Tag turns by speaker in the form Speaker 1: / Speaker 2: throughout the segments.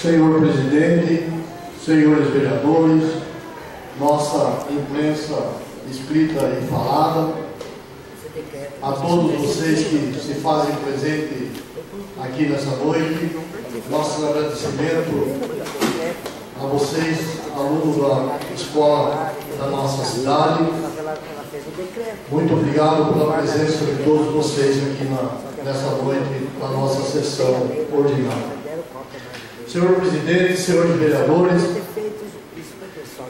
Speaker 1: Senhor presidente, senhores vereadores, nossa imprensa escrita e falada, a todos vocês que se fazem presente aqui nessa noite, nosso agradecimento a vocês, alunos da escola da nossa cidade. Muito obrigado pela presença de todos vocês aqui nessa noite, na nossa sessão ordinária. Senhor presidente, senhores vereadores,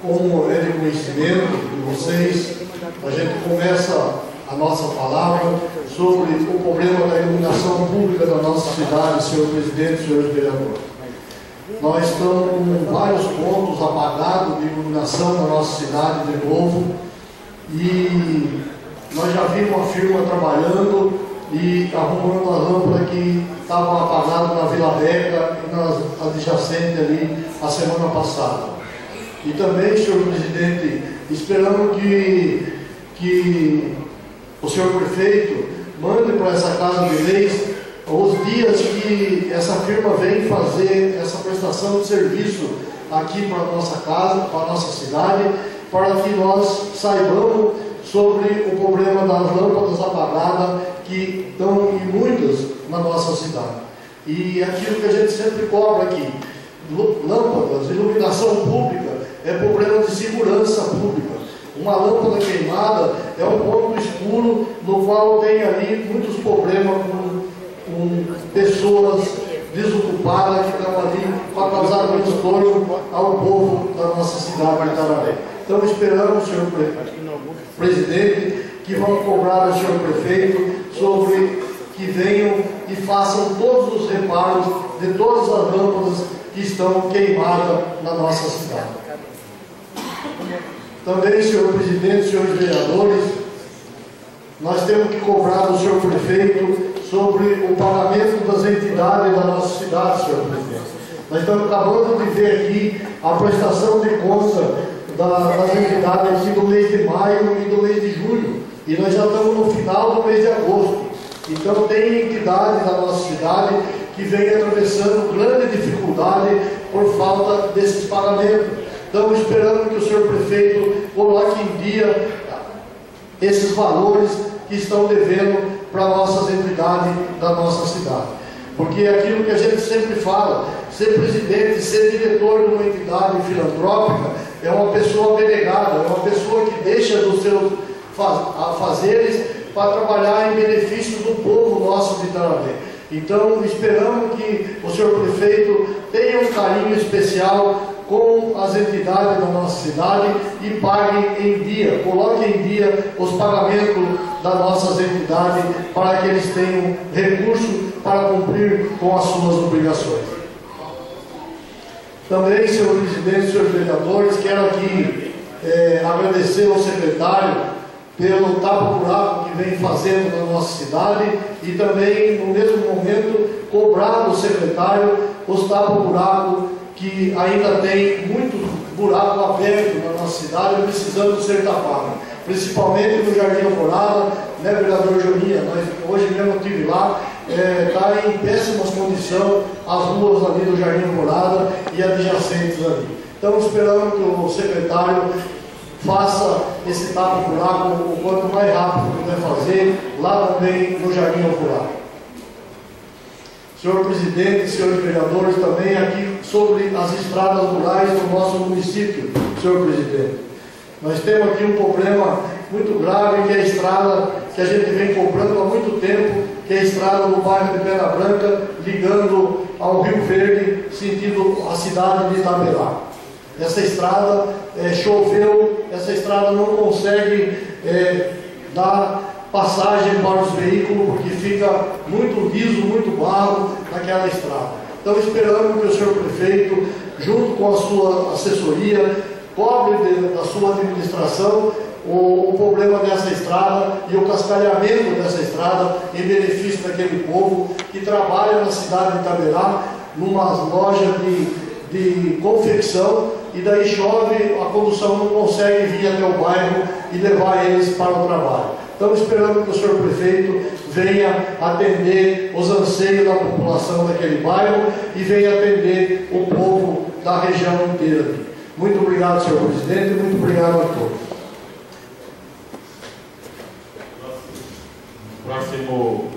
Speaker 1: como é de conhecimento de vocês, a gente começa a nossa palavra sobre o problema da iluminação pública da nossa cidade, senhor presidente, senhores vereadores. Nós estamos com vários pontos apagados de iluminação na nossa cidade de novo, e nós já vimos uma firma trabalhando e arrumando a lâmpada que estava apagada na Vila Beca e nas adjacentes ali a semana passada. E também, senhor presidente, esperamos que o senhor prefeito mande para essa Casa de Leis os dias que essa firma vem fazer essa prestação de serviço aqui para a nossa casa, para a nossa cidade, para que nós saibamos sobre o problema das lâmpadas apagadas que estão em muitas na nossa cidade. E aquilo que a gente sempre cobra aqui, lâmpadas, iluminação pública, é problema de segurança pública. Uma lâmpada queimada é um ponto escuro no qual tem ali muitos problemas com pessoas desocupadas que estão ali para causar transtorno ao povo da nossa cidade de Itararé. Então esperamos, senhor presidente, que vão cobrar o senhor prefeito sobre que venham e façam todos os reparos de todas as lâmpadas que estão queimadas na nossa cidade. Também, senhor presidente, senhores vereadores, nós temos que cobrar do senhor prefeito sobre o pagamento das entidades da nossa cidade, senhor presidente. Nós estamos acabando de ver aqui a prestação de conta das entidades aqui do mês de maio e do mês de julho, e nós já estamos no final do mês de agosto. Então tem entidades da nossa cidade que vem atravessando grande dificuldade por falta desses pagamentos. Estamos esperando que o senhor prefeito coloque em dia esses valores que estão devendo para nossas entidades da nossa cidade. Porque é aquilo que a gente sempre fala, ser presidente, ser diretor de uma entidade filantrópica é uma pessoa abnegada, é uma pessoa que deixa dos seus afazeres para trabalhar em benefício do povo nosso de Itararé. Então, esperamos que o senhor prefeito tenha um carinho especial com as entidades da nossa cidade e pague em dia, coloque em dia os pagamentos das nossas entidades para que eles tenham recurso para cumprir com as suas obrigações. Também, senhor presidente, senhores vereadores, quero aqui agradecer ao secretário pelo tapa-buraco que vem fazendo na nossa cidade e também, no mesmo momento, cobrar do secretário os tapa-buraco que ainda tem muito buraco aberto na nossa cidade, precisando ser tapado, principalmente no Jardim Alvorada, né, vereador Joninha? Hoje mesmo eu estive lá, está em péssimas condições as ruas ali do Jardim Alvorada e adjacentes ali. Então esperamos que o secretário faça esse tapa-buraco o quanto mais rápido puder fazer, lá também no Jardim Alvorada. Senhor presidente, senhores vereadores, também aqui sobre as estradas rurais do nosso município, senhor presidente. Nós temos aqui um problema muito grave, que é a estrada que a gente vem cobrando há muito tempo, que é a estrada do bairro de Pedra Branca, ligando ao Rio Verde, sentido a cidade de Itaperá. Essa estrada choveu, essa estrada não consegue dar passagem para os veículos, porque fica muito liso, muito barro naquela estrada. Então esperamos que o senhor prefeito, junto com a sua assessoria, cobre da sua administração o problema dessa estrada e o cascalhamento dessa estrada em benefício daquele povo que trabalha na cidade de Itaperá, numa loja de confecção, e daí chove, a condução não consegue vir até o bairro e levar eles para o trabalho. Estamos esperando que o senhor prefeito venha atender os anseios da população daquele bairro e venha atender o povo da região inteira aqui. Muito obrigado, senhor presidente, e muito obrigado a todos.
Speaker 2: Próximo